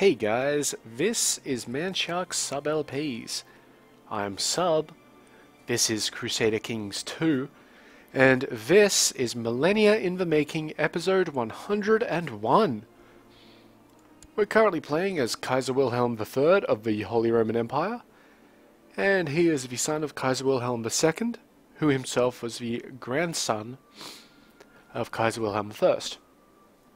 Hey guys, this is Manshark Sub LPs. I'm Sub, this is Crusader Kings II, and this is Millennia in the Making episode 101. We're currently playing as Kaiser Wilhelm III of the Holy Roman Empire, and he is the son of Kaiser Wilhelm II, who himself was the grandson of Kaiser Wilhelm I.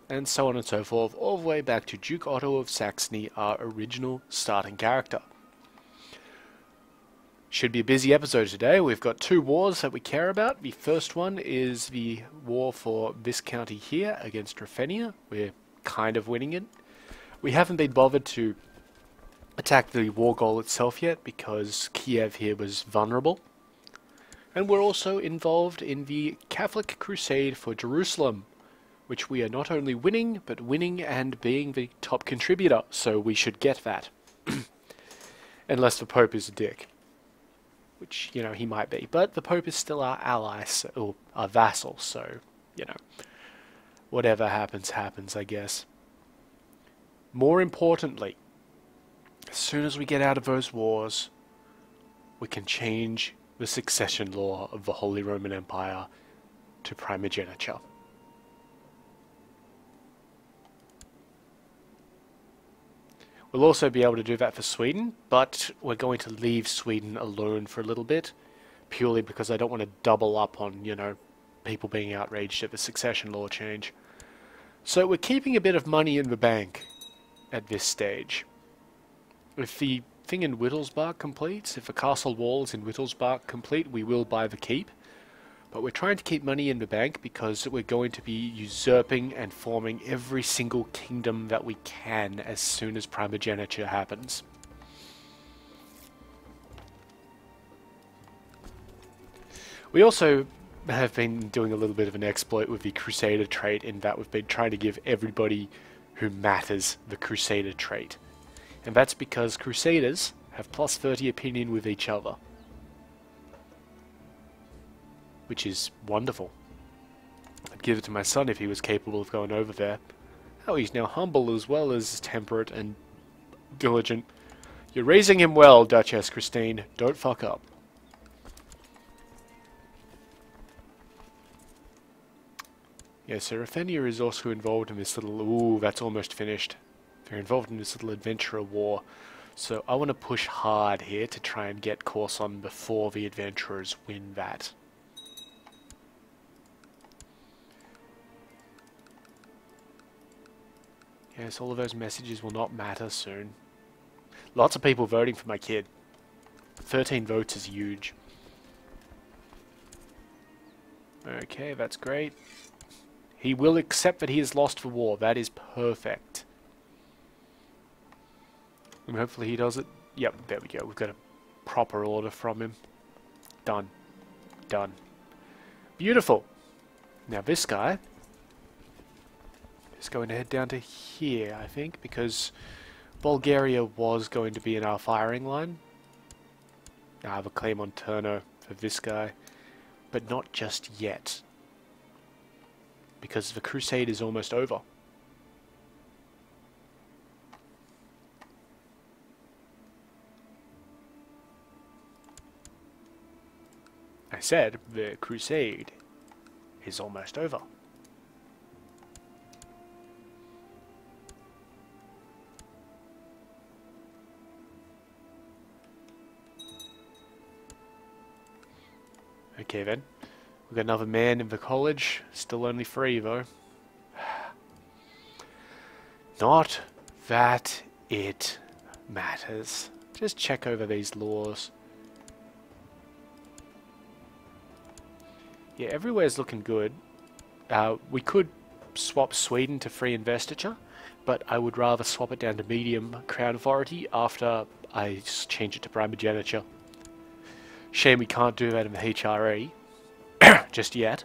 And so on and so forth, all the way back to Duke Otto of Saxony, our original starting character. Should be a busy episode today. We've got two wars that we care about. The first one is the war for this county here against Ruthenia. We're kind of winning it. We haven't been bothered to attack the war goal itself yet because Kiev here was vulnerable. And we're also involved in the Catholic Crusade for Jerusalem, which we are not only winning, but winning and being the top contributor, so we should get that. Unless the Pope is a dick. Which, you know, he might be. But the Pope is still our ally, or our vassal, so, you know. Whatever happens, happens, I guess. More importantly, as soon as we get out of those wars, we can change the succession law of the Holy Roman Empire to primogeniture. We'll also be able to do that for Sweden, but we're going to leave Sweden alone for a little bit, purely because I don't want to double up on, you know, people being outraged at the succession law change. So we're keeping a bit of money in the bank at this stage. If the thing in Wittelsbach completes, if the castle walls in Wittelsbach complete, we will buy the keep. But we're trying to keep money in the bank because we're going to be usurping and forming every single kingdom that we can as soon as primogeniture happens. We also have been doing a little bit of an exploit with the Crusader trait in that we've been trying to give everybody who matters the Crusader trait. And that's because Crusaders have plus 30 opinion with each other, which is wonderful. I'd give it to my son if he was capable of going over there. Oh, he's now humble as well as temperate and diligent. You're raising him well, Duchess Christine. Don't fuck up. Yeah, so Ruthenia is also involved in this little... Ooh, that's almost finished. They're involved in this little adventurer war. So I want to push hard here to try and get Corson before the adventurers win that. Yes, all of those messages will not matter soon. Lots of people voting for my kid. 13 votes is huge. Okay, that's great. He will accept that he has lost the war. That is perfect. And hopefully he does it. Yep, there we go. We've got a proper order from him. Done. Done. Beautiful. Now this guy is going to head down to here, I think, because Bulgaria was going to be in our firing line. I have a claim on Turno for this guy, but not just yet, because the crusade is almost over. I said the crusade is almost over. Okay then, we've got another man in the college, still only 3 though. Not that it matters. Just check over these laws. Yeah, everywhere's looking good. We could swap Sweden to free investiture, but I would rather swap it down to medium crown authority after I change it to primogeniture. Shame we can't do that in the HRE just yet.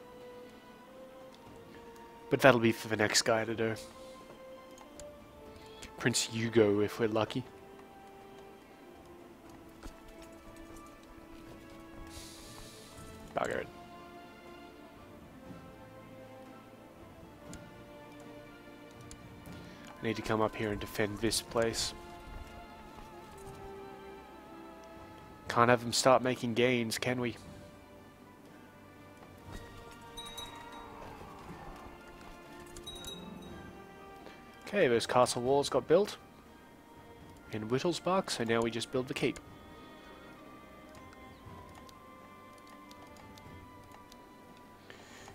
But that'll be for the next guy to do. Prince Hugo, if we're lucky. Bugger it. I need to come up here and defend this place. Can't have them start making gains, can we? Okay, those castle walls got built in Wittelsbach, so now we just build the keep.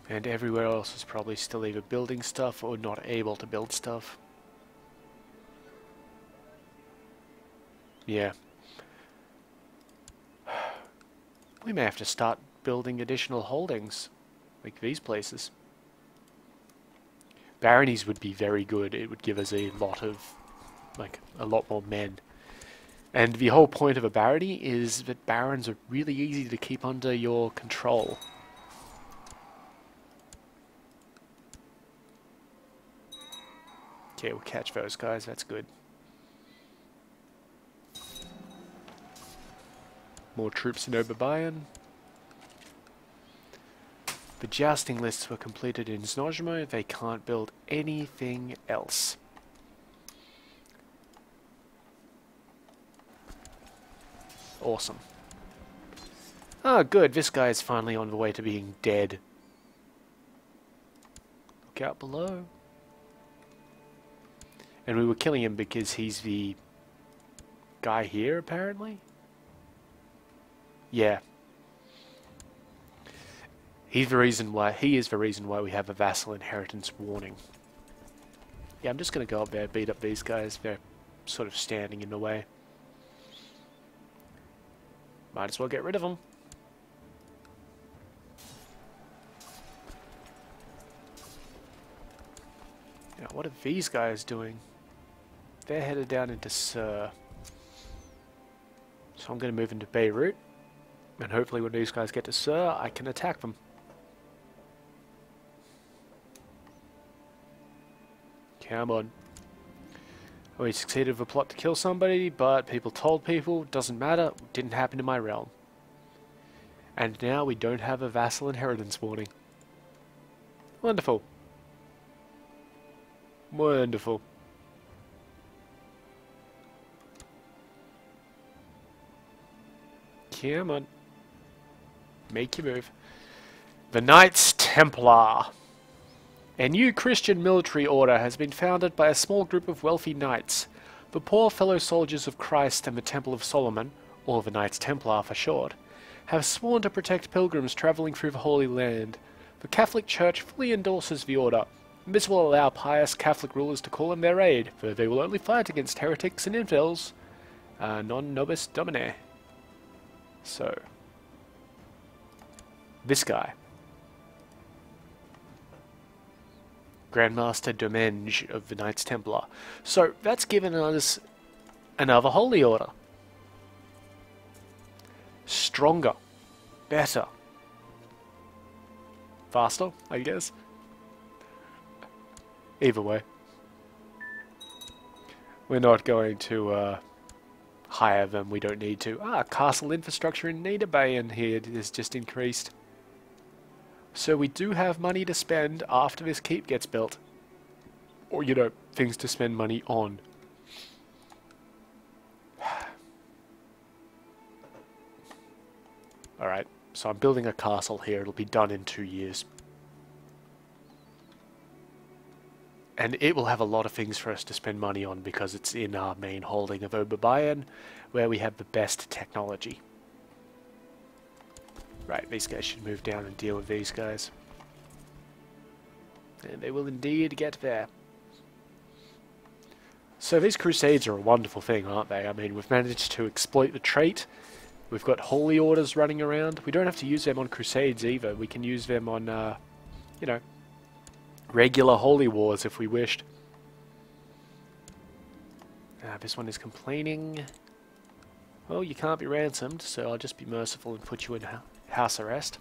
And everywhere else is probably still either building stuff or not able to build stuff. Yeah. We may have to start building additional holdings, like these places. Baronies would be very good. It would give us a lot of, like, a lot more men. And the whole point of a barony is that barons are really easy to keep under your control. Okay, we'll catch those guys, that's good. More troops in Oberbayern. The jousting lists were completed in Znojmo. They can't build anything else. Awesome. Ah, good. This guy is finally on the way to being dead. Look out below. And we were killing him because he's the guy here, apparently? Yeah. He is the reason why we have a vassal inheritance warning. Yeah, I'm just going to go up there, beat up these guys. They're sort of standing in the way. Might as well get rid of them. Now, what are these guys doing? They're headed down into Sur. So I'm going to move into Beirut. And hopefully when these guys get to Sur, I can attack them. Come on. We succeeded with a plot to kill somebody, but people told people, doesn't matter, didn't happen in my realm. And now we don't have a vassal inheritance warning. Wonderful. Wonderful. Come on. Make your move. The Knights Templar. A new Christian military order has been founded by a small group of wealthy knights. The poor fellow soldiers of Christ and the Temple of Solomon, or the Knights Templar for short, have sworn to protect pilgrims travelling through the Holy Land. The Catholic Church fully endorses the order. This will allow pious Catholic rulers to call in their aid, for they will only fight against heretics and infidels. Non nobis domine. So, this guy. Grandmaster Domenge of the Knights Templar. So, that's given us another holy order. Stronger. Better. Faster, I guess. Either way. We're not going to hire them, we don't need to. Castle infrastructure in Niederbayern here is just increased. So we do have money to spend after this keep gets built. Or, you know, things to spend money on. Alright, so I'm building a castle here. It'll be done in 2 years. And it will have a lot of things for us to spend money on because it's in our main holding of Oberbayern, where we have the best technology. Right, these guys should move down and deal with these guys. And they will indeed get there. So these crusades are a wonderful thing, aren't they? I mean, we've managed to exploit the trait. We've got holy orders running around. We don't have to use them on crusades either. We can use them on, you know, regular holy wars if we wished. This one is complaining. Well, you can't be ransomed, so I'll just be merciful and put you in house arrest.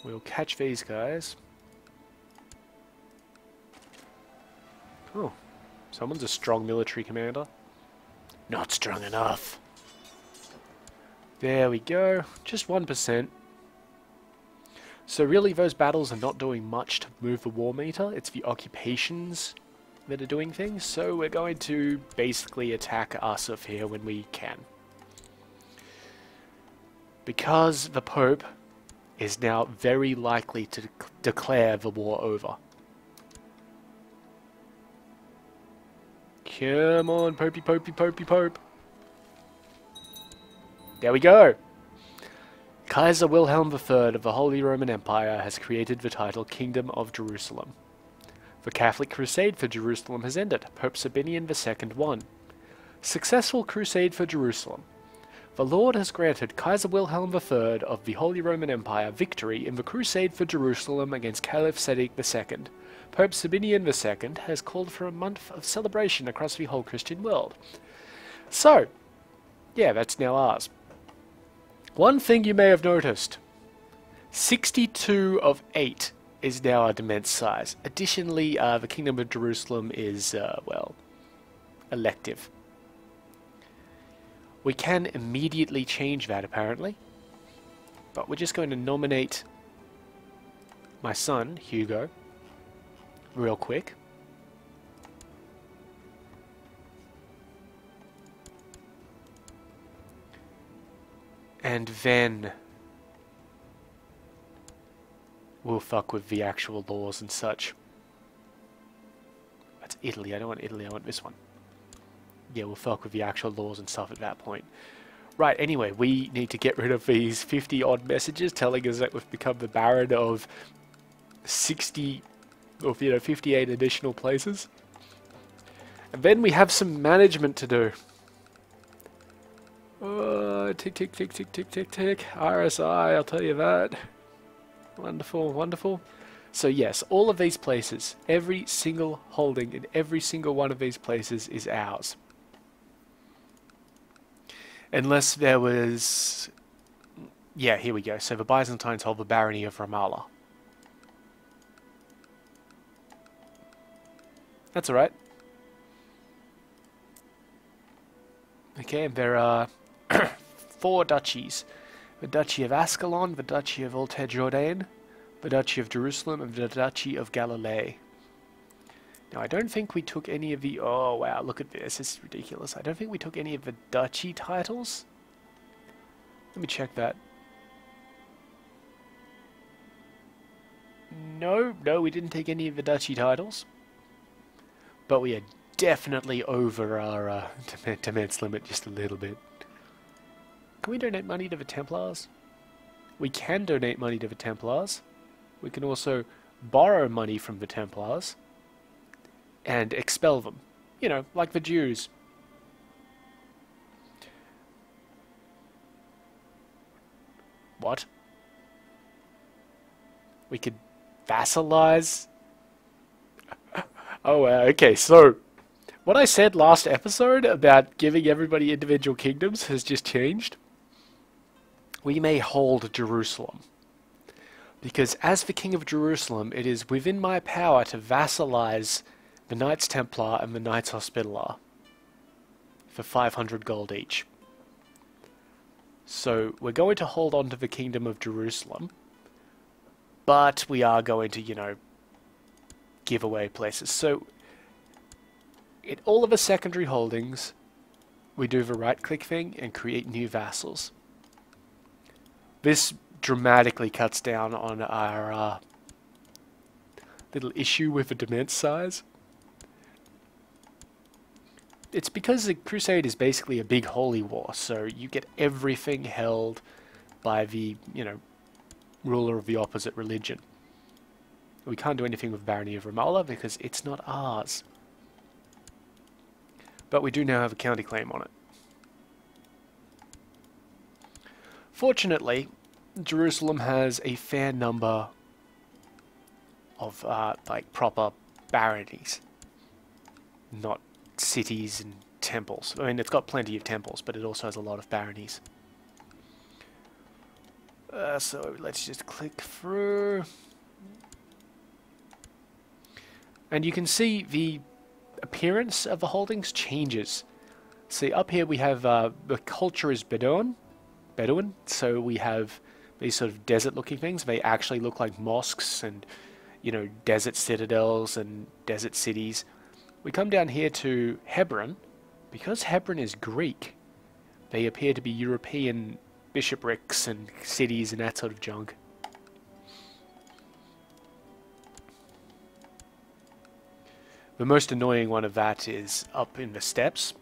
We'll catch these guys. Oh, someone's a strong military commander. Not strong enough. There we go. Just 1%. So really those battles are not doing much to move the war meter. It's the occupations that are doing things. So we're going to basically attack Arsuf here when we can. Because the Pope is now very likely to declare the war over. Come on, Popey, Popey, Popey, Pope. There we go. Kaiser Wilhelm III of the Holy Roman Empire has created the title Kingdom of Jerusalem. The Catholic Crusade for Jerusalem has ended. Pope Sabinian II won. Successful Crusade for Jerusalem. The Lord has granted Kaiser Wilhelm III of the Holy Roman Empire victory in the Crusade for Jerusalem against Caliph Sadiq II. Pope Sabinian II has called for a month of celebration across the whole Christian world. So, yeah, that's now ours. One thing you may have noticed, 62 of 8 is now our demesne size. Additionally, the Kingdom of Jerusalem is, well, elective. We can immediately change that, apparently. But we're just going to nominate my son, Hugo, real quick. And then we'll fuck with the actual laws and such. That's Italy. I don't want Italy. I want this one. Yeah, we'll fuck with the actual laws and stuff at that point. Right, anyway, we need to get rid of these 50-odd messages telling us that we've become the Baron of 60, or 58 additional places. And then we have some management to do. Tick, tick, tick, tick, tick, tick, tick. RSI, I'll tell you that. Wonderful, wonderful. So yes, all of these places, every single holding in every single one of these places is ours. Unless there was... Yeah, here we go. So the Byzantines hold the barony of Ramallah. That's alright. Okay, and there are 4 duchies. The Duchy of Ascalon, the Duchy of Haute Jourdain, the Duchy of Jerusalem, and the Duchy of Galilee. Now, I don't think we took any of the... Oh, wow, look at this. This is ridiculous. I don't think we took any of the duchy titles. Let me check that. No, we didn't take any of the duchy titles. But we are definitely over our demesne limit just a little bit. Can we donate money to the Templars? We can donate money to the Templars. We can also borrow money from the Templars and expel them. You know, like the Jews. What? We could vassalize? Oh, okay, so what I said last episode about giving everybody individual kingdoms has just changed. We may hold Jerusalem. Because as the King of Jerusalem, it is within my power to vassalize the Knights Templar and the Knights Hospitaller for 500 gold each. So we're going to hold on to the Kingdom of Jerusalem, but we are going to, you know, give away places. So in all of the secondary holdings, we do the right-click thing and create new vassals. This dramatically cuts down on our little issue with the demesne size. It's because the Crusade is basically a big holy war, so you get everything held by the, you know, ruler of the opposite religion. We can't do anything with Barony of Ramallah because it's not ours. But we do now have a county claim on it. Fortunately, Jerusalem has a fair number of, like, proper baronies. Not cities and temples. I mean, it's got plenty of temples, but it also has a lot of baronies. So let's just click through. And you can see the appearance of the holdings changes. See, up here we have the culture is Bedouin, Bedouin. So we have these sort of desert looking things. They actually look like mosques and, you know, desert citadels and desert cities. We come down here to Hebron. Because Hebron is Greek, they appear to be European bishoprics and cities and that sort of junk. The most annoying one of that is up in the steppes.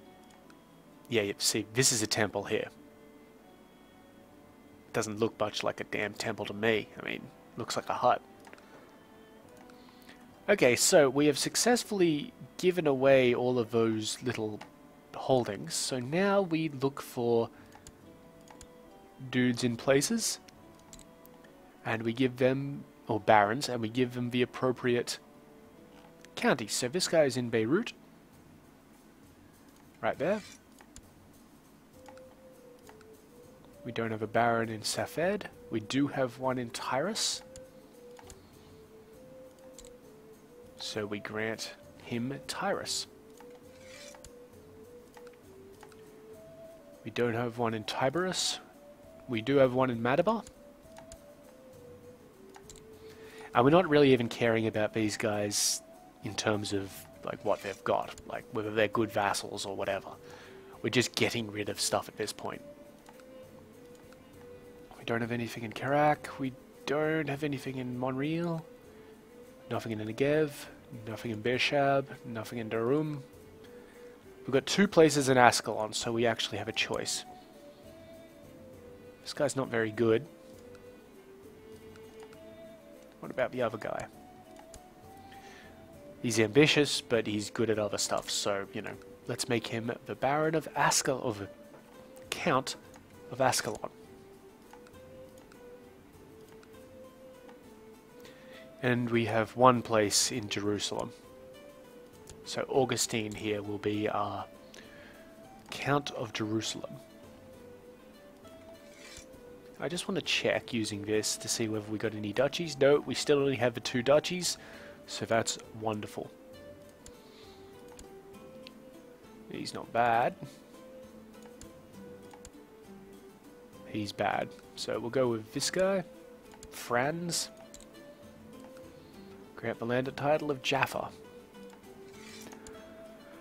Yeah, you see, this is a temple here. It doesn't look much like a damn temple to me. I mean, looks like a hut. Okay, so we have successfully given away all of those little holdings. So now we look for dudes in places. And we give them, or barons, and we give them the appropriate counties. So this guy is in Beirut. Right there. We don't have a baron in Safed. We do have one in Tyrus. So we grant him Tyrus. We don't have one in Tiberias. We do have one in Madaba. And we're not really even caring about these guys in terms of like what they've got, like whether they're good vassals or whatever. We're just getting rid of stuff at this point. We don't have anything in Karak. We don't have anything in Monreal. Nothing in Negev. Nothing in Beershab. Nothing in Darum. We've got 2 places in Ascalon, so we actually have a choice. This guy's not very good. What about the other guy? He's ambitious, but he's good at other stuff, so, you know, let's make him the Baron of Ascalon, or the Count of Ascalon. And we have 1 place in Jerusalem. So Augustine here will be our Count of Jerusalem. I just want to check using this to see whether we got any duchies. No, we still only have the 2 duchies, so that's wonderful. He's not bad. He's bad. So we'll go with this guy, Franz. Grant the landed title of Jaffa.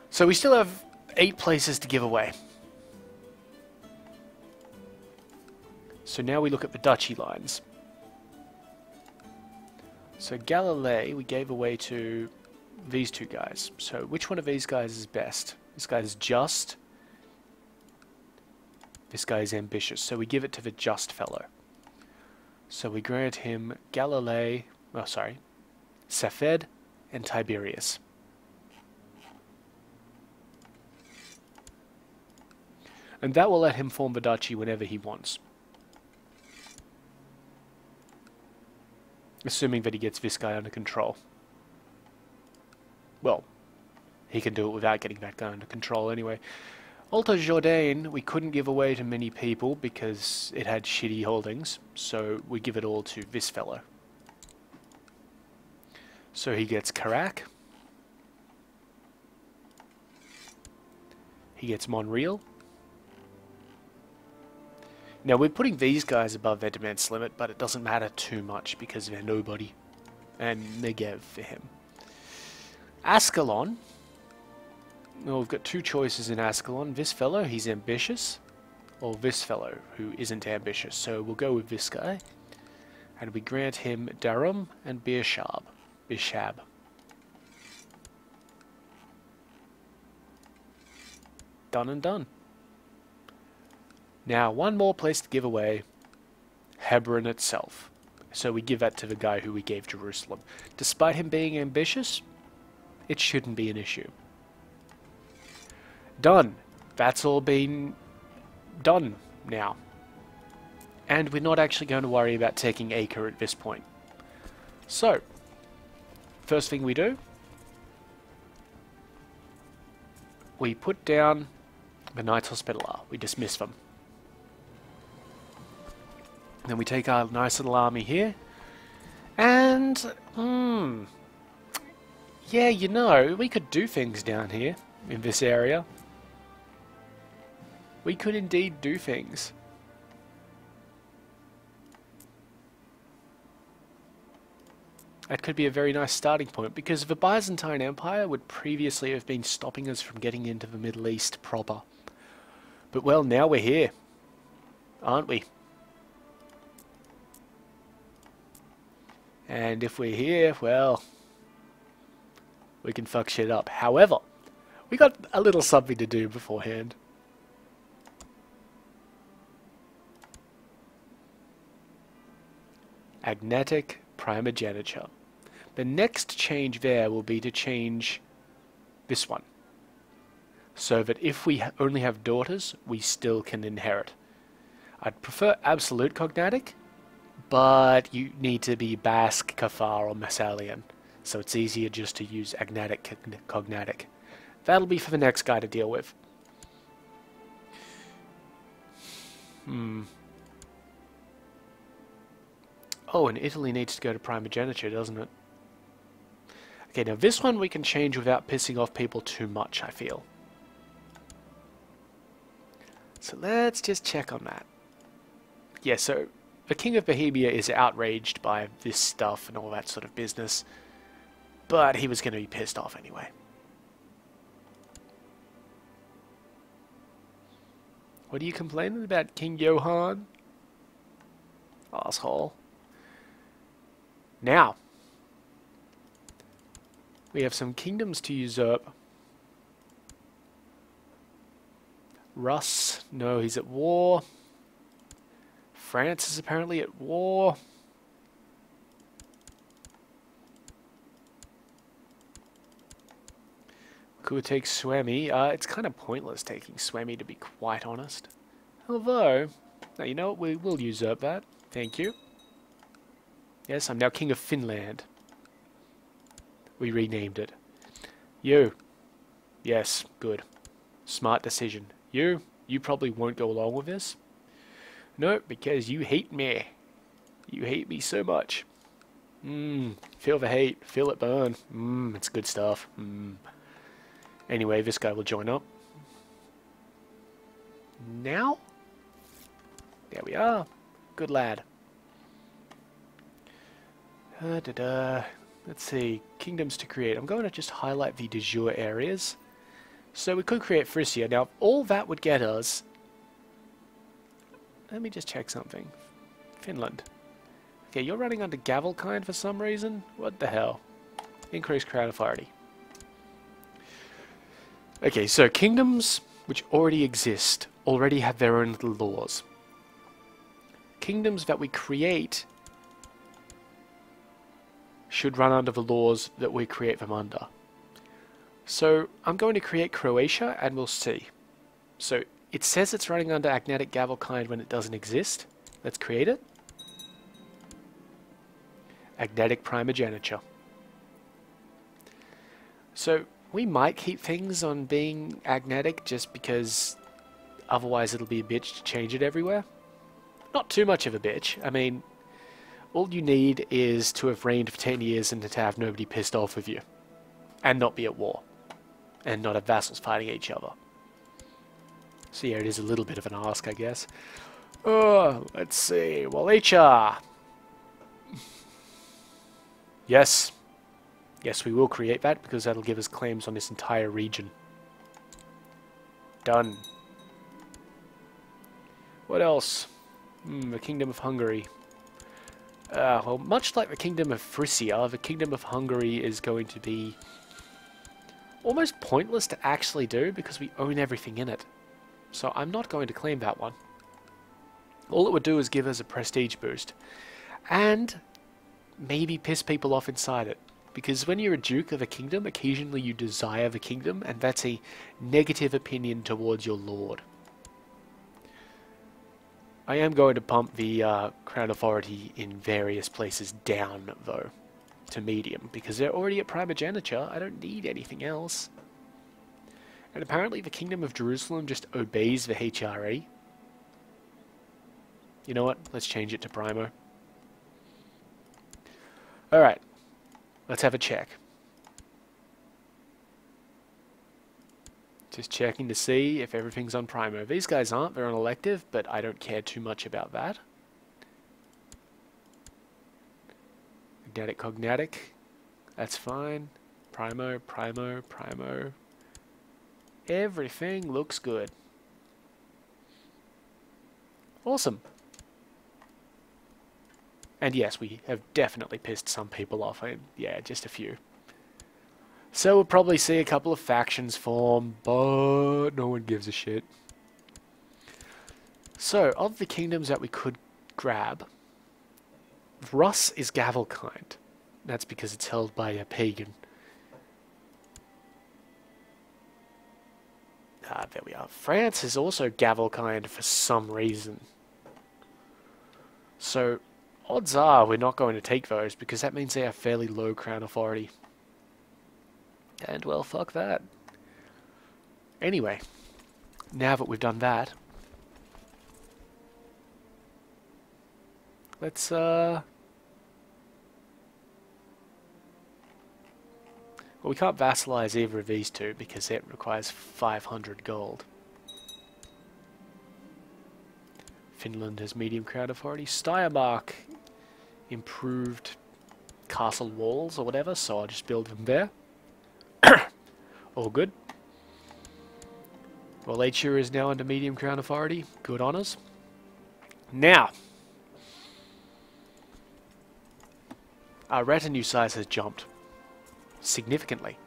So we still have 8 places to give away. So now we look at the duchy lines. So Galilee we gave away to these 2 guys. So which one of these guys is best? This guy is just. This guy is ambitious. So we give it to the just fellow. So we grant him Galilee, oh sorry, Safed and Tiberias. And that will let him form the duchy whenever he wants. Assuming that he gets this guy under control. Well, he can do it without getting that guy under control anyway. Alta Jourdain we couldn't give away to many people because it had shitty holdings, so we give it all to this fellow. So he gets Karak. He gets Monreal. Now we're putting these guys above their defense limit, but it doesn't matter too much because they're nobody. And Negev for him. Ascalon. Well, we've got 2 choices in Ascalon. This fellow, he's ambitious. Or this fellow, who isn't ambitious. So we'll go with this guy. And we grant him Darum and Beershab. Done and done. Now, 1 more place to give away, Hebron itself. So we give that to the guy who we gave Jerusalem. Despite him being ambitious, it shouldn't be an issue. Done. That's all been done now. And we're not actually going to worry about taking Acre at this point. So, first thing we do, we put down the Knights Hospitaller. We dismiss them. Then we take our nice little army here. And, yeah, you know, we could do things down here in this area. We could indeed do things. That could be a very nice starting point, because the Byzantine Empire would previously have been stopping us from getting into the Middle East proper. But well, now we're here, aren't we? And if we're here, well, we can fuck shit up. However, we got a little something to do beforehand. Agnatic primogeniture. The next change there will be to change this one, so that if we only have daughters, we still can inherit. I'd prefer absolute cognatic, but you need to be Basque, Kafar, or Massalian, so it's easier just to use agnatic cognatic. That'll be for the next guy to deal with. Oh, and Italy needs to go to primogeniture, doesn't it? Okay, now this one we can change without pissing off people too much, I feel. So let's just check on that. Yeah, so the King of Bohemia is outraged by this stuff and all that sort of business, but he was going to be pissed off anyway. What are you complaining about, King Johann? Asshole. Now, we have some kingdoms to usurp. Russ, no, he's at war. France is apparently at war. Could take Swemi. It's kind of pointless taking Swemi, to be quite honest. Although, now you know what, we will usurp that. Thank you. Yes, I'm now King of Finland. We renamed it. You. Yes, good. Smart decision. You probably won't go along with this. No, because you hate me. You hate me so much. Feel the hate. Feel it burn. It's good stuff. Anyway, this guy will join up. Now? There we are. Good lad. Let's see. Kingdoms to create. I'm going to just highlight the de jure areas. So we could create Frisia. Now, all that would get us... Let me just check something. Finland. Okay, you're running under Gavelkind for some reason? What the hell? Increase crown authority. Okay, so kingdoms which already exist already have their own little laws. Kingdoms that we create should run under the laws that we create them under. So I'm going to create Croatia and we'll see. So it says it's running under Agnatic Gavelkind when it doesn't exist. Let's create it. Agnatic primogeniture. So we might keep things on being agnatic just because otherwise it'll be a bitch to change it everywhere. Not too much of a bitch. I mean, all you need is to have reigned for 10 years and to have nobody pissed off with you. And not be at war. And not have vassals fighting each other. So yeah, it is a little bit of an ask, I guess. Oh, let's see. Wallachia. Yes. Yes, we will create that because that'll give us claims on this entire region. Done. What else? The Kingdom of Hungary. Well, much like the Kingdom of Frisia, the Kingdom of Hungary is going to be almost pointless to actually do because we own everything in it. So I'm not going to claim that one. All it would do is give us a prestige boost. And maybe piss people off inside it. Because when you're a duke of a kingdom, occasionally you desire the kingdom, and that's a negative opinion towards your lord. I am going to pump the crown authority in various places down, though, to medium, because they're already at primogeniture. I don't need anything else. And apparently the Kingdom of Jerusalem just obeys the HRE. You know what? Let's change it to Primo. Alright. Let's have a check. Just checking to see if everything's on Primo. These guys aren't. They're on elective, but I don't care too much about that. Cognatic. That's fine. Primo, primo, primo. Everything looks good. Awesome. And yes, we have definitely pissed some people off. Yeah, just a few. So we'll probably see a couple of factions form, but no one gives a shit. So, of the kingdoms that we could grab, Rus is Gavelkind. That's because it's held by a pagan. There we are. France is also Gavelkind for some reason. So, odds are we're not going to take those because that means they have fairly low crown authority. And well, fuck that. Anyway, now that we've done that, let's well, we can't vassalize either of these two because it requires 500 gold. Finland has medium crown authority. Steiermark improved castle walls or whatever, so I'll just build them there. All good. Wallachia is now under medium crown authority. Good honours. Now, our retinue size has jumped significantly.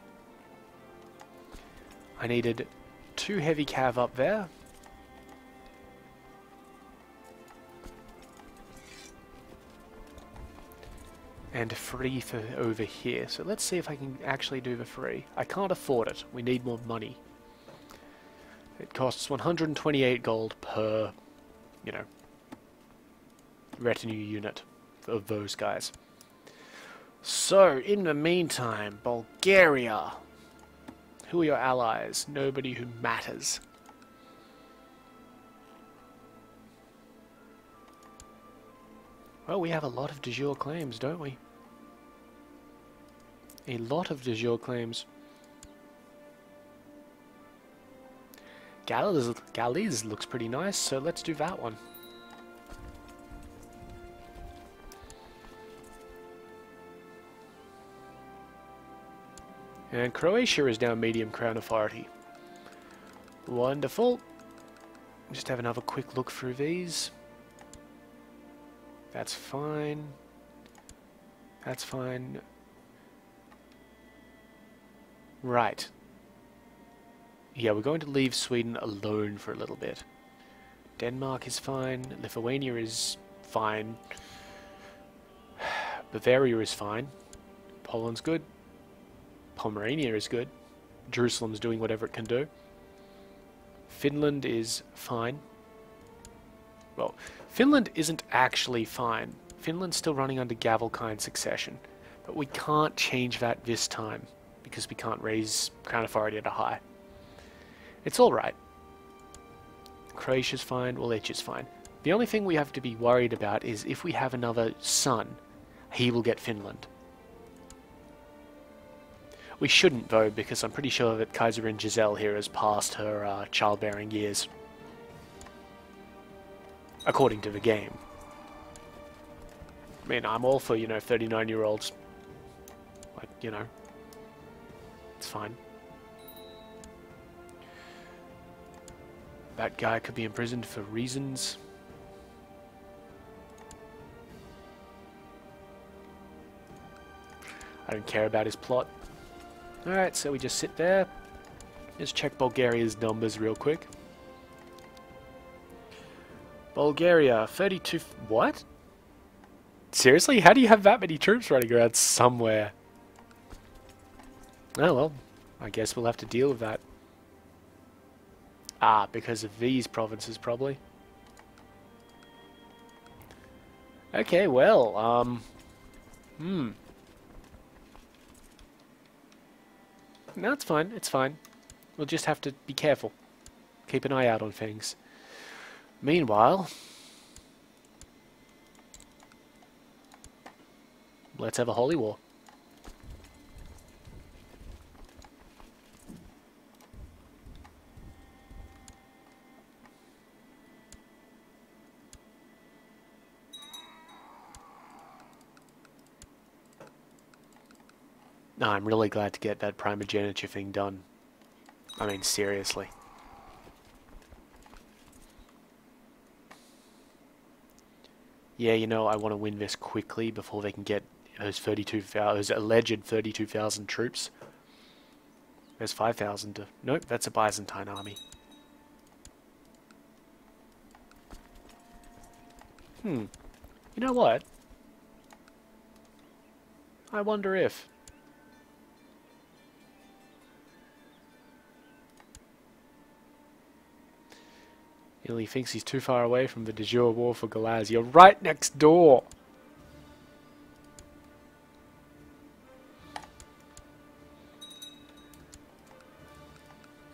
I needed 2 heavy cav up there. And 3 for over here. So let's see if I can actually do the 3. I can't afford it. We need more money. It costs 128 gold per, you know, retinue unit of those guys. So, in the meantime, Bulgaria. Who are your allies? Nobody who matters. Well, we have a lot of de jure claims, don't we? A lot of de jure claims. Galiz looks pretty nice, so let's do that one. And Croatia is now medium crown authority. Wonderful. Just have another quick look through these. That's fine. That's fine. Right. Yeah, we're going to leave Sweden alone for a little bit. Denmark is fine. Lithuania is fine. Bavaria is fine. Poland's good. Pomerania is good. Jerusalem's doing whatever it can do. Finland is fine. Well, Finland isn't actually fine. Finland's still running under Gavelkind succession. But we can't change that this time, because we can't raise crown authority at a high. It's alright. Croatia's fine, Walachia's fine. The only thing we have to be worried about is if we have another son, he will get Finland. We shouldn't, though, because I'm pretty sure that Kaiserin Giselle here has passed her childbearing years. According to the game. I mean, I'm all for, you know, 39-year-olds. Like, you know, it's fine. That guy could be imprisoned for reasons. I don't care about his plot. Alright, so we just sit there. Let's check Bulgaria's numbers real quick. Bulgaria, 32... What? Seriously? How do you have that many troops running around somewhere? Oh well, I guess we'll have to deal with that. Ah, because of these provinces, probably. Okay, well, No, it's fine, it's fine. We'll just have to be careful. Keep an eye out on things. Meanwhile, let's have a holy war. No, I'm really glad to get that primogeniture thing done. I mean, seriously. Yeah, you know, I want to win this quickly before they can get those alleged 32,000 troops. There's 5,000 to... Nope, that's a Byzantine army. You know what? I wonder if... He thinks he's too far away from the de jure war for Galaz. You're right next door!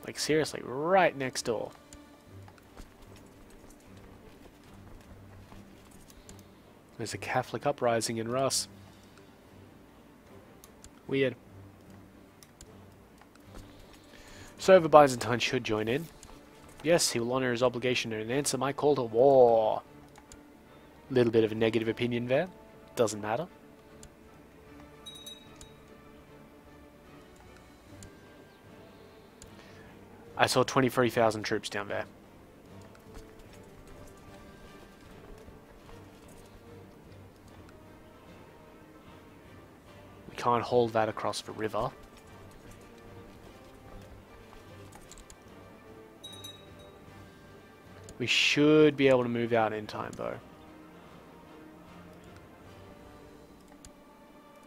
Like, seriously, right next door. There's a Catholic uprising in Rus. Weird. So the Byzantine should join in. Yes, he will honour his obligation and answer my call to war. Little bit of a negative opinion there. Doesn't matter. I saw 23,000 troops down there. We can't hold that across the river. We should be able to move out in time, though.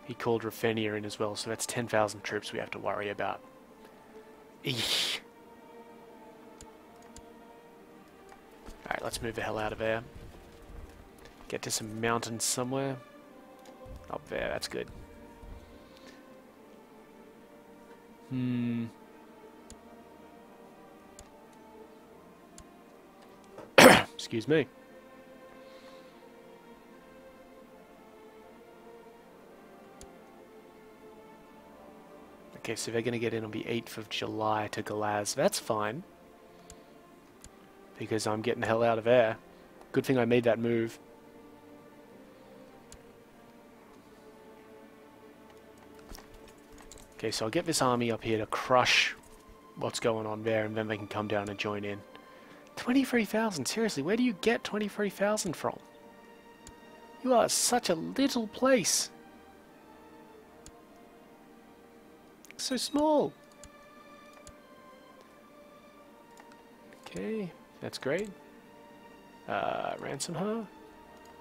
He called Ruthenia in as well, so that's 10,000 troops we have to worry about. Eesh. Alright, let's move the hell out of there. Get to some mountains somewhere. Up there, that's good. Excuse me. Okay, so they're going to get in on the 8th of July to Galaz. That's fine. Because I'm getting the hell out of there. Good thing I made that move. Okay, so I'll get this army up here to crush what's going on there, and then they can come down and join in. 23,000, seriously, where do you get 23,000 from? You are such a little place. So small. Okay, that's great. Ransom her.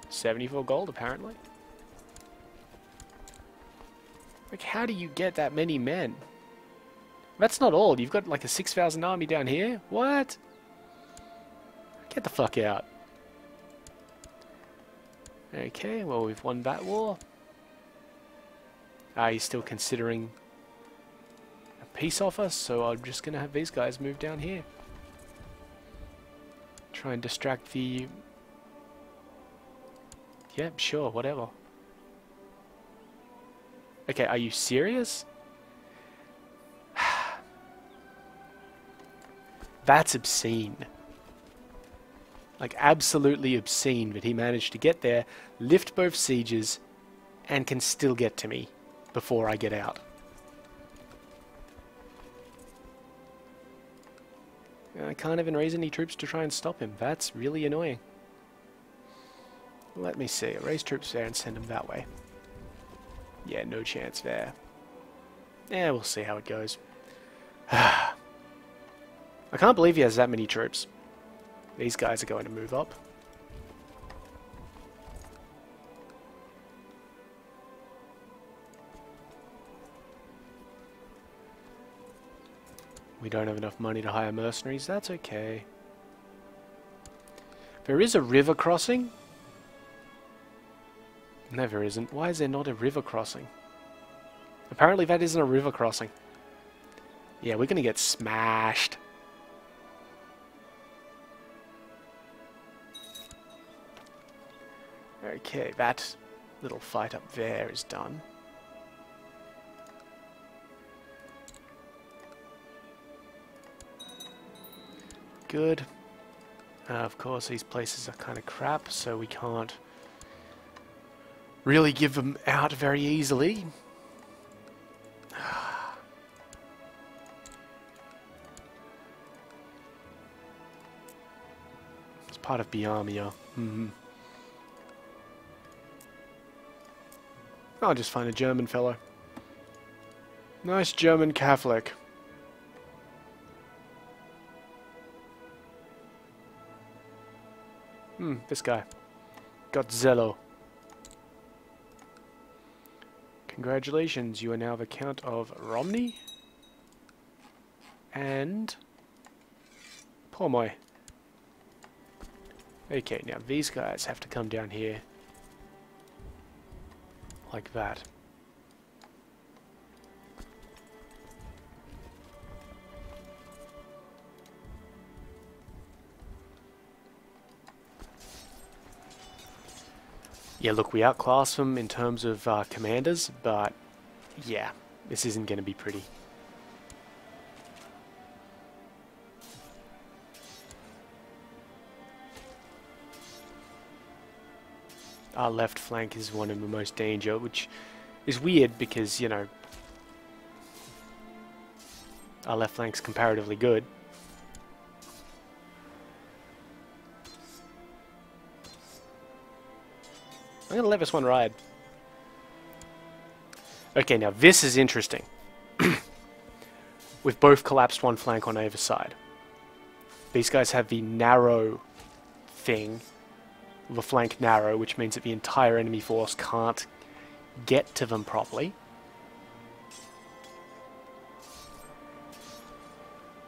74 gold, apparently. Like, how do you get that many men? That's not all. You've got like a 6,000 army down here? What? Get the fuck out. Okay, well, we've won that war. He's still considering a peace offer, so I'm just going to have these guys move down here. Try and distract the... Yep, sure, whatever. Okay, are you serious? That's obscene. Like, absolutely obscene that he managed to get there, lift both sieges, and can still get to me before I get out. I can't even raise any troops to try and stop him. That's really annoying. Let me see. I'll raise troops there and send them that way. Yeah, no chance there. Yeah, we'll see how it goes. I can't believe he has that many troops. These guys are going to move up. We don't have enough money to hire mercenaries. That's okay. There is a river crossing. No, there isn't. Why is there not a river crossing? Apparently that isn't a river crossing. Yeah, we're going to get smashed. Okay, that little fight up there is done. Good. Of course, these places are kind of crap, so we can't really give them out very easily. Part of Biamia. I'll just find a German fellow. Nice German Catholic. This guy. Gotzello. Congratulations, you are now the Count of Romney. And... Pomoy. Okay, now these guys have to come down here. Like that. Yeah, look, we outclass them in terms of commanders, but yeah, this isn't going to be pretty. Our left flank is one of the most danger, which is weird because, you know, our left flank's comparatively good. I'm going to let this one ride. Okay, now this is interesting. We've both collapsed one flank on either side. These guys have the narrow thing, the flank narrow, which means that the entire enemy force can't get to them properly.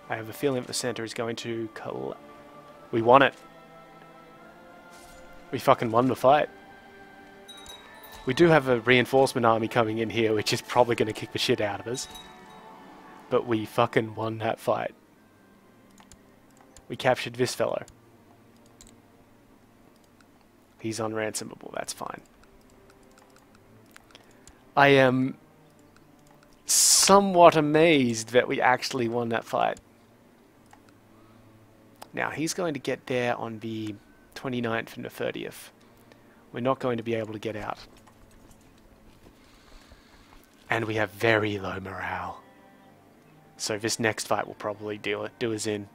I have a feeling that the center is going to We won it. We fucking won the fight. We do have a reinforcement army coming in here, which is probably going to kick the shit out of us. But we fucking won that fight. We captured this fellow. He's unransomable, that's fine. I am somewhat amazed that we actually won that fight. Now, he's going to get there on the 29th and the 30th. We're not going to be able to get out. And we have very low morale. So this next fight will probably do us in.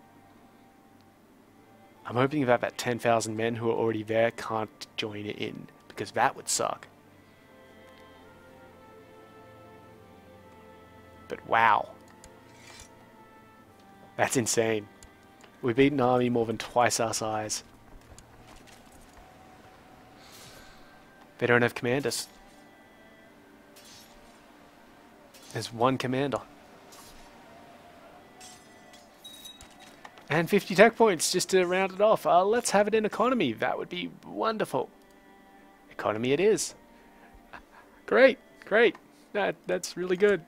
I'm hoping that 10,000 men who are already there can't join in, because that would suck. But wow. That's insane. We beat an army more than twice our size. They don't have commanders. There's one commander. And 50 tech points just to round it off. Let's have it in economy. That would be wonderful. Economy it is. Great, great. That's really good.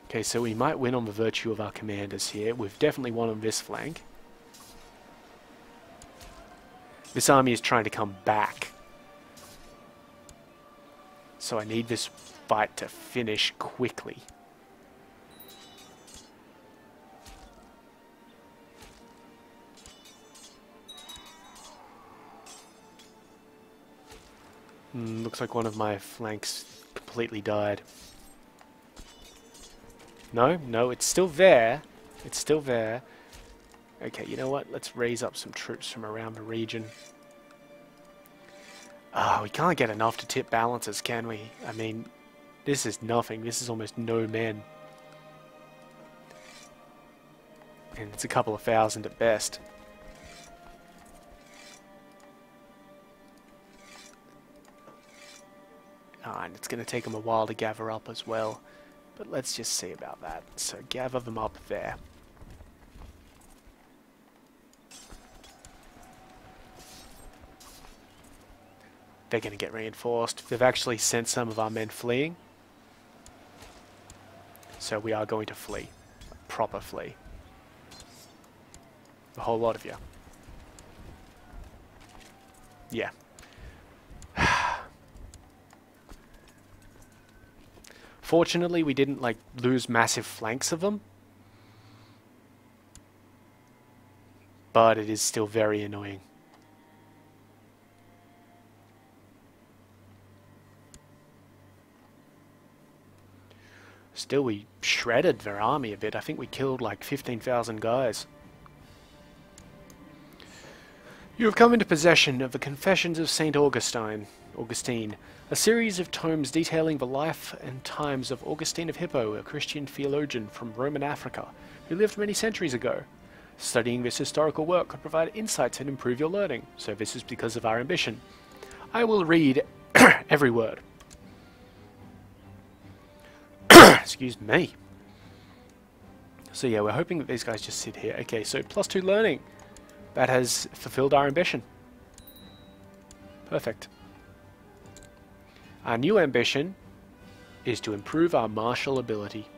Okay, so we might win on the virtue of our commanders here. We've definitely won on this flank. This army is trying to come back. So I need this fight to finish quickly. Looks like one of my flanks completely died. No, it's still there. It's still there. Okay, you know what? Let's raise up some troops from around the region. We can't get enough to tip balances, can we? I mean, this is nothing. This is almost no men. And it's a couple of thousand at best. And it's going to take them a while to gather up as well. But let's just see about that. So gather them up there. They're going to get reinforced. They've actually sent some of our men fleeing. So we are going to flee. Proper flee. A whole lot of you. Yeah. Fortunately, we didn't like lose massive flanks of them. But it is still very annoying. Still, we shredded their army a bit. I think we killed like 15,000 guys. You have come into possession of the Confessions of St. Augustine, a series of tomes detailing the life and times of Augustine of Hippo, a Christian theologian from Roman Africa, who lived many centuries ago. Studying this historical work could provide insights and improve your learning, so this is because of our ambition. I will read every word. Excuse me. So yeah, we're hoping that these guys just sit here. Okay, so +2 learning. That has fulfilled our ambition. Perfect. Our new ambition is to improve our martial ability.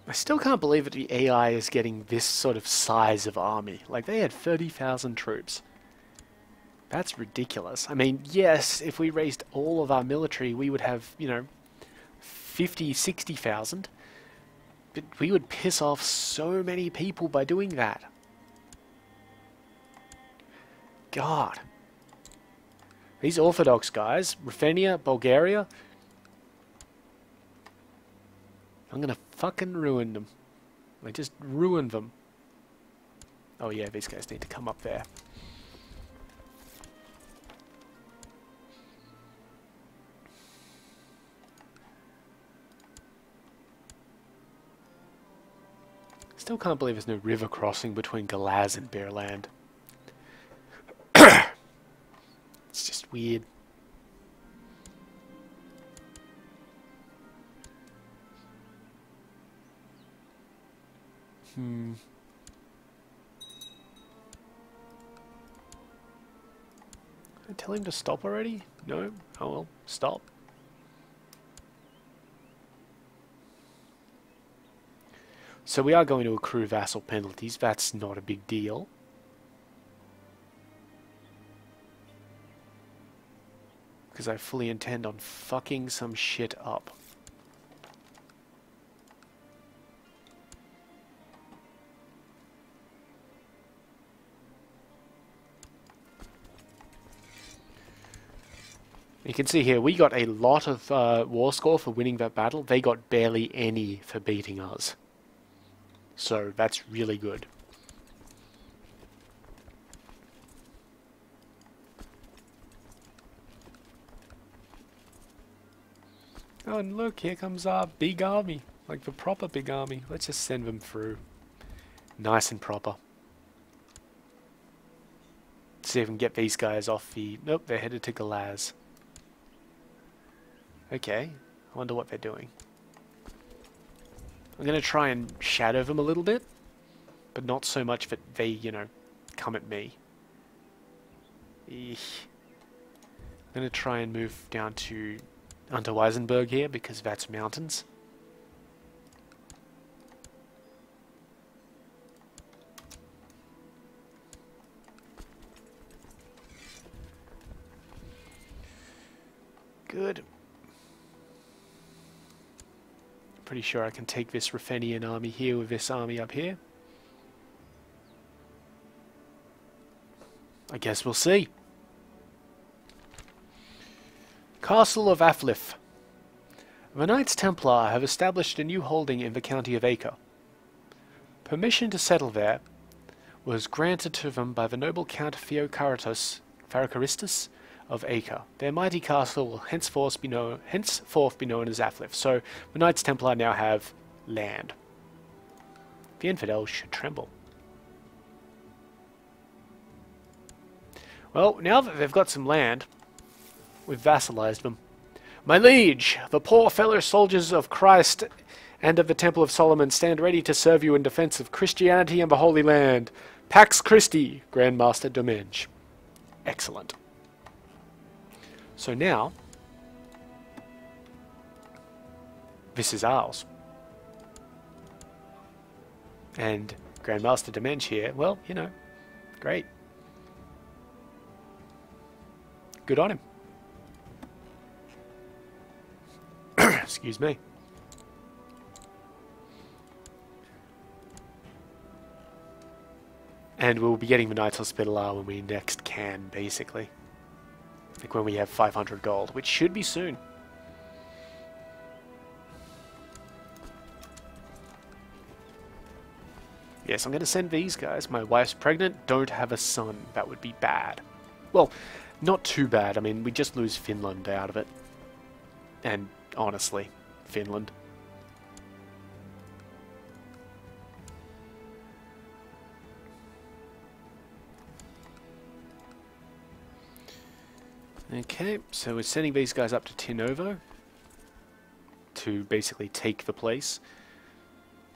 I still can't believe that the AI is getting this sort of size of army. Like, they had 30,000 troops. That's ridiculous. I mean, yes, if we raised all of our military, we would have, you know, 50, 60,000. But we would piss off so many people by doing that. God. These Orthodox guys, Ruthenia, Bulgaria, I'm gonna fucking ruin them. I just ruined them. Oh yeah, these guys need to come up there. Still can't believe there's no river crossing between Galaz and Bearland. It's just weird. Did I tell him to stop already? No? Oh well, stop. So we are going to accrue vassal penalties. That's not a big deal. Because I fully intend on fucking some shit up. You can see here, we got a lot of war score for winning that battle. They got barely any for beating us. So that's really good. Oh, and look, here comes our big army. Like the proper big army. Let's just send them through. Nice and proper. See if we can get these guys off the... Nope, they're headed to Galaz. Okay, I wonder what they're doing. I'm going to try and shadow them a little bit, but not so much that they, you know, come at me. Eesh. I'm going to try and move down to Unterweisenberg here, because that's mountains. Good. Pretty sure I can take this Ruthenian army here with this army up here. I guess we'll see. Castle of Athlif. The Knights Templar have established a new holding in the county of Acre. Permission to settle there was granted to them by the noble Count Theocaristus of Acre. Their mighty castle will henceforth be known as Athlif. So the Knights Templar now have land. The infidels should tremble. Well, now that they've got some land, we've vassalized them. My liege, the poor fellow soldiers of Christ and of the Temple of Solomon stand ready to serve you in defense of Christianity and the Holy Land. Pax Christi, Grand Master Domenge. Excellent. So now, this is ours. And Grandmaster Dementia here. Well, you know, great. Good on him. Excuse me. And we'll be getting the Knights Hospitaller when we next can, basically. Like when we have 500 gold, which should be soon. Yes, I'm going to send these guys. My wife's pregnant, don't have a son. That would be bad. Well, not too bad. I mean, we just lose Finland out of it. And honestly, Finland. Okay, so we're sending these guys up to Tinovo to basically take the place.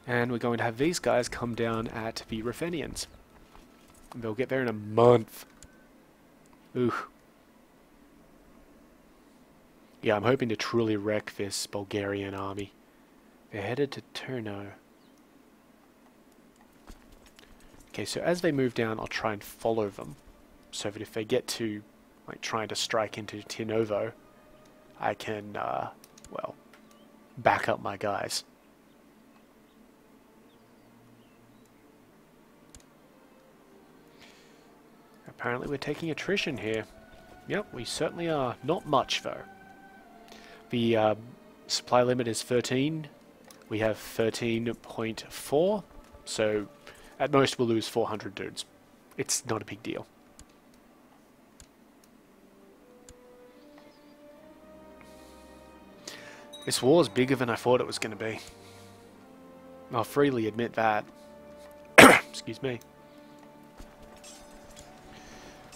And we're going to have these guys come down at the Ruthenians. They'll get there in a month. Ooh. Yeah, I'm hoping to truly wreck this Bulgarian army. They're headed to Turno. Okay, so as they move down, I'll try and follow them. So that if they get to, like, trying to strike into Tinovo, I can, well, back up my guys. Apparently we're taking attrition here. Yep, we certainly are. Not much, though. The supply limit is 13. We have 13.4. So, at most we'll lose 400 dudes. It's not a big deal. This war is bigger than I thought it was going to be. I'll freely admit that. Excuse me.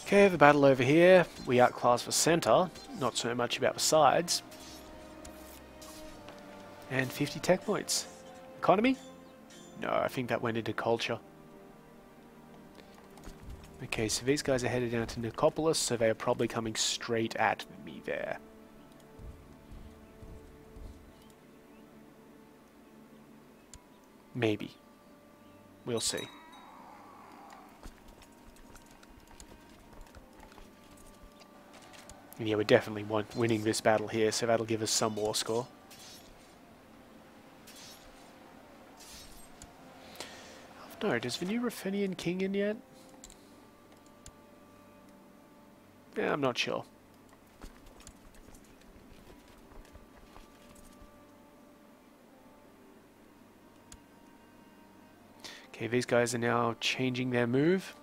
Okay, the battle over here. We outclass the center, not so much about the sides. And 50 tech points. Economy? No, I think that went into culture. Okay, so these guys are headed down to Nicopolis, so they are probably coming straight at me there. Maybe. We'll see. And yeah, we're definitely winning this battle here, so that'll give us some war score. No, does the new Ruthenian king in yet? Yeah, I'm not sure. Okay, these guys are now changing their move.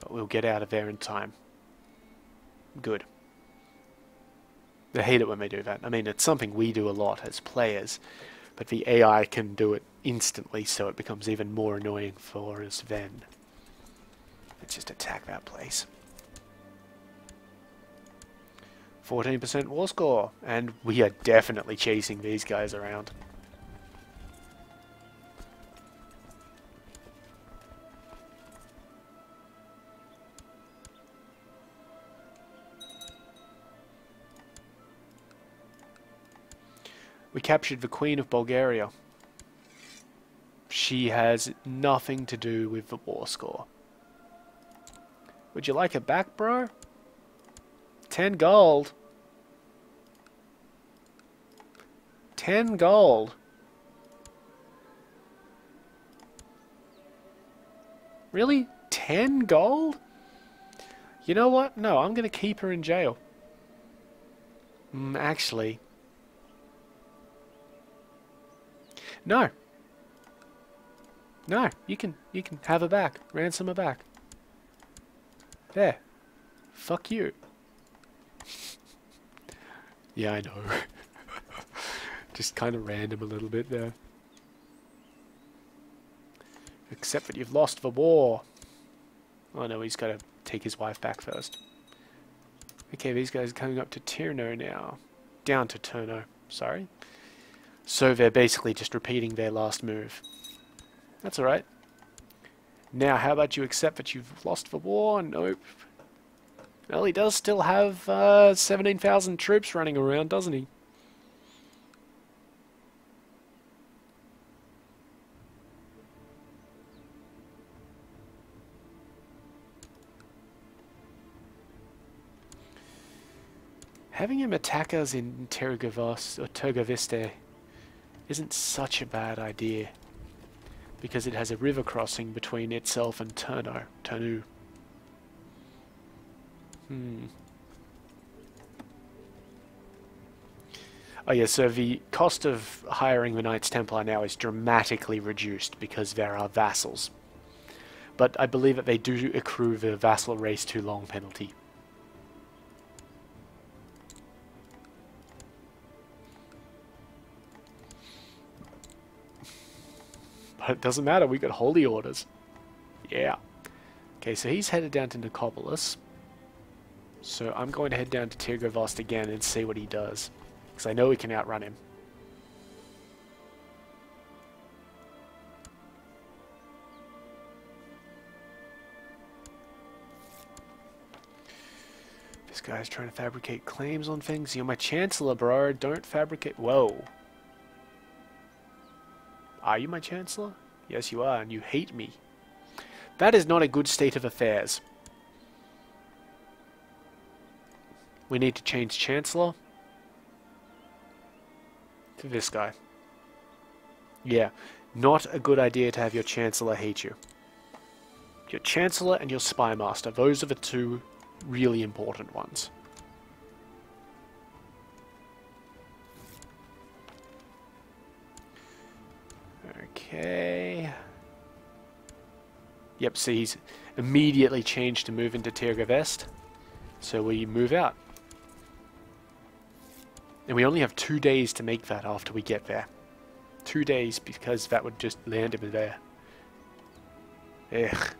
But we'll get out of there in time. Good. I hate it when they do that. I mean, it's something we do a lot as players, but the AI can do it instantly, so it becomes even more annoying for us then. Let's just attack that place. 14% war score, and we are definitely chasing these guys around. We captured the Queen of Bulgaria. She has nothing to do with the war score. Would you like it back, bro? 10 gold. 10 gold. Really? 10 gold? You know what? No, I'm going to keep her in jail. Actually... No. No, you can have her back. Ransom her back. There. Fuck you. Yeah, I know. Just kind of random a little bit there. Except that you've lost the war. Oh no, he's got to take his wife back first. Okay, these guys are coming up to Tirno now. Down to Turno, sorry. So they're basically just repeating their last move. That's alright. Now, how about you accept that you've lost the war? Nope. Well, he does still have 17,000 troops running around, doesn't he? Having him attack us in Tergaviste isn't such a bad idea, because it has a river crossing between itself and Turnu. Oh yeah, so the cost of hiring the Knights Templar now is dramatically reduced because there are vassals. But I believe that they do accrue the vassal race too long penalty. But it doesn't matter, we got holy orders. Yeah. Okay, so he's headed down to Nicopolis. So I'm going to head down to Tirgovost again and see what he does. Because I know we can outrun him. This guy's trying to fabricate claims on things. You're my chancellor, bro. Don't fabricate... Whoa. Are you my chancellor? Yes, you are, and you hate me. That is not a good state of affairs. We need to change chancellor to this guy. Yeah, not a good idea to have your chancellor hate you. Your chancellor and your spy master, those are the two really important ones. Okay. Yep, see, he's immediately changed to move into Tirgavest. So we move out. And we only have 2 days to make that after we get there. 2 days, because that would just land him there. Ugh.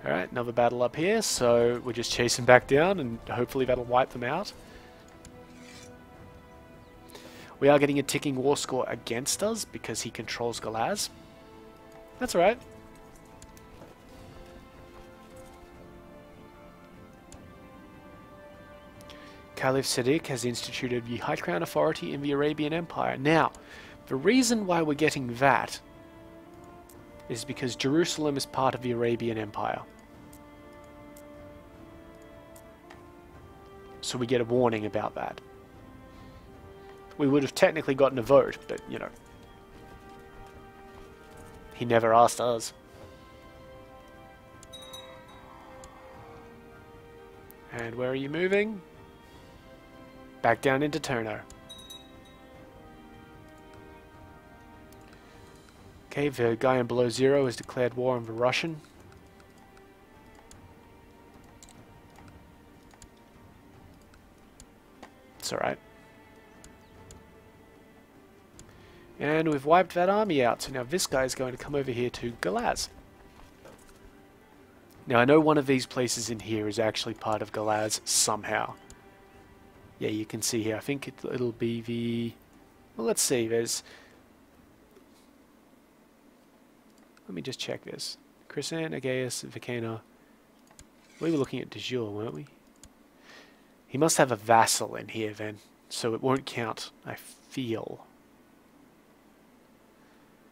Alright, another battle up here, so we're just chasing back down and hopefully that'll wipe them out. We are getting a ticking war score against us because he controls Galaz. That's alright. Caliph Sadiq has instituted the High Crown authority in the Arabian Empire. Now, the reason why we're getting that is because Jerusalem is part of the Arabian Empire. So we get a warning about that. We would have technically gotten a vote, but, you know, he never asked us. And where are you moving? Back down into Turno. Okay, the guy in below zero has declared war on the Russian. It's alright. And we've wiped that army out, so now this guy is going to come over here to Galaz. Now I know one of these places in here is actually part of Galaz somehow. Yeah, you can see here. I think it'll be the... Well, let's see. There's... Let me just check this. Chrysan, Aegeus, Vicana. We were looking at de jure, weren't we? He must have a vassal in here then, so it won't count, I feel.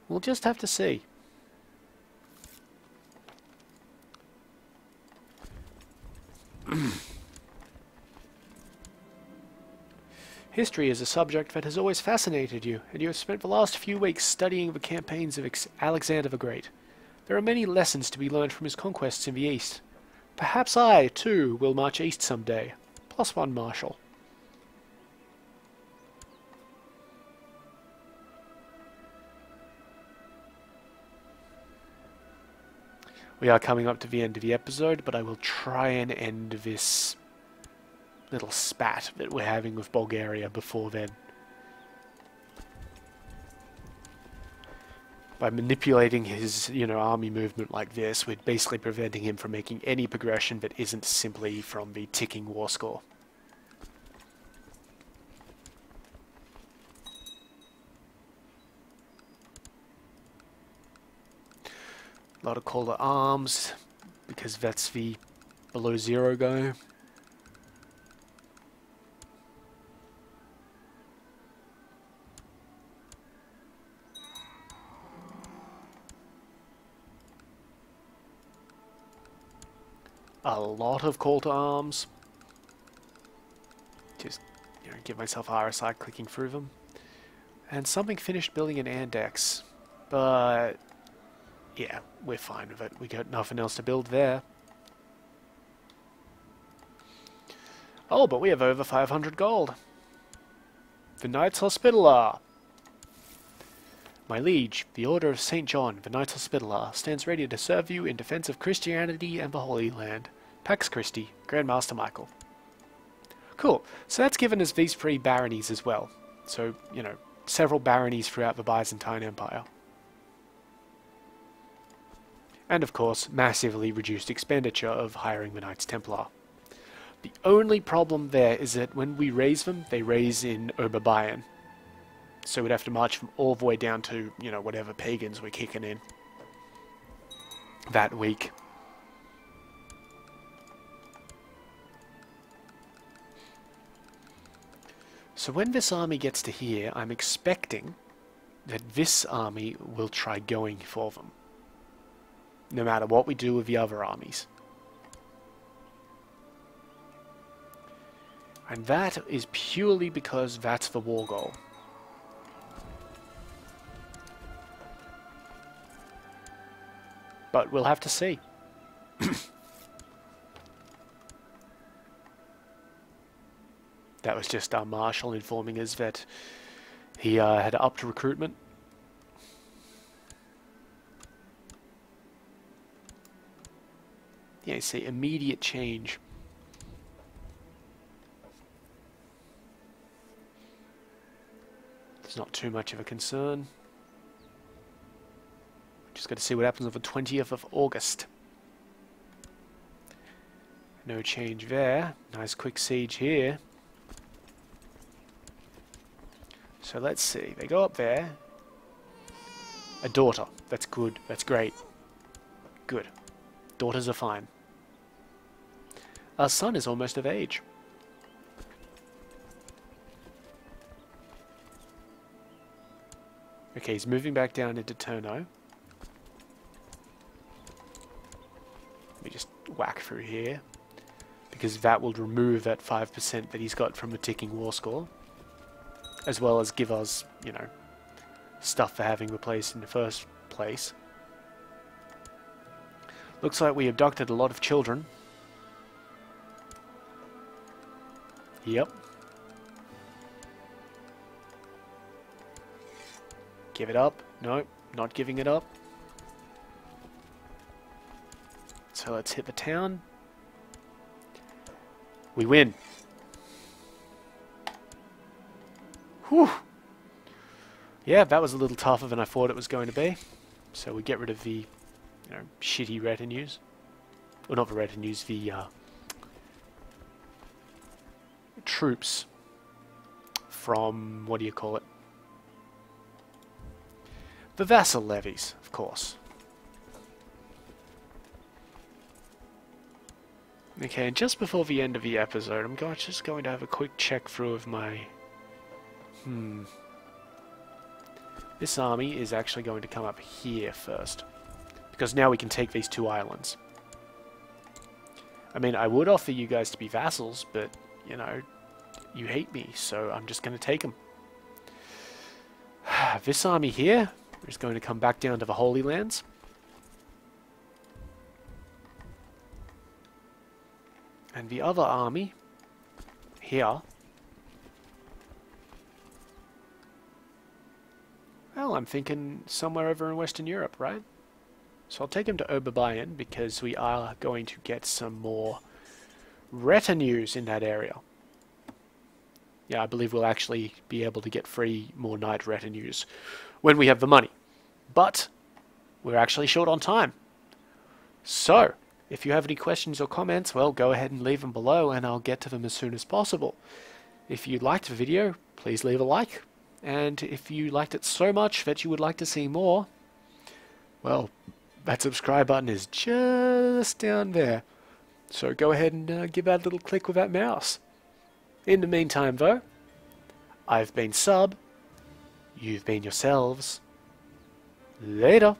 We'll just have to see. History is a subject that has always fascinated you, and you have spent the last few weeks studying the campaigns of Alexander the Great. There are many lessons to be learned from his conquests in the East. Perhaps I, too, will march east someday. +1 marshal. We are coming up to the end of the episode, but I will try and end this little spat that we're having with Bulgaria before then. By manipulating his, army movement like this, we're basically preventing him from making any progression that isn't simply from the ticking war score. A lot of call to arms, because that's the below zero guy. A lot of call to arms. Just, give myself RSI clicking through them. And something finished building an Andex. But, yeah, we're fine with it. We got nothing else to build there. Oh, but we have over 500 gold. The Knights Hospitaller. My liege, the Order of St. John, the Knights Hospitaller, stands ready to serve you in defense of Christianity and the Holy Land. Pax Christi, Grandmaster Michael. Cool. So that's given us these 3 baronies as well. So, several baronies throughout the Byzantine Empire. And of course, massively reduced expenditure of hiring the Knights Templar. The only problem there is that when we raise them, they raise in Oberbayern. So we'd have to march them all the way down to, whatever pagans we're kicking in that week. So when this army gets to here, I'm expecting that this army will try going for them, no matter what we do with the other armies. And that is purely because that's the war goal. But we'll have to see. That was just our Marshal informing us that he had upped recruitment. Yeah, you see, immediate change. It's not too much of a concern. Just got to see what happens on the 20th of August. No change there. Nice quick siege here. So let's see. They go up there. A daughter. That's good. That's great. Good. Daughters are fine. Our son is almost of age. Okay, he's moving back down into Turno. Let me just whack through here, because that will remove that 5% that he's got from the ticking war score, as well as give us, stuff for having replaced in the first place. Looks like we abducted a lot of children. Yep. Give it up. No, not giving it up. So let's hit the town. We win. Whew. Yeah, that was a little tougher than I thought it was going to be. So we get rid of the, shitty retinues. Well, not the retinues, the troops from, what do you call it? The vassal levies, of course. Okay, and just before the end of the episode, I'm just going to have a quick check through of my... This army is actually going to come up here first, because now we can take these 2 islands. I mean, I would offer you guys to be vassals, but, you hate me, so I'm just going to take them. This army here is going to come back down to the Holy Lands. And the other army here, well, I'm thinking somewhere over in Western Europe, right? So I'll take him to Oberbayern because we are going to get some more retinues in that area. Yeah, I believe we'll actually be able to get free more knight retinues when we have the money. But we're actually short on time. So, if you have any questions or comments, well, go ahead and leave them below and I'll get to them as soon as possible. If you liked the video, please leave a like. And if you liked it so much that you would like to see more, well, that subscribe button is just down there. So go ahead and give that a little click with that mouse. In the meantime, though, I've been Sub, you've been yourselves. Later.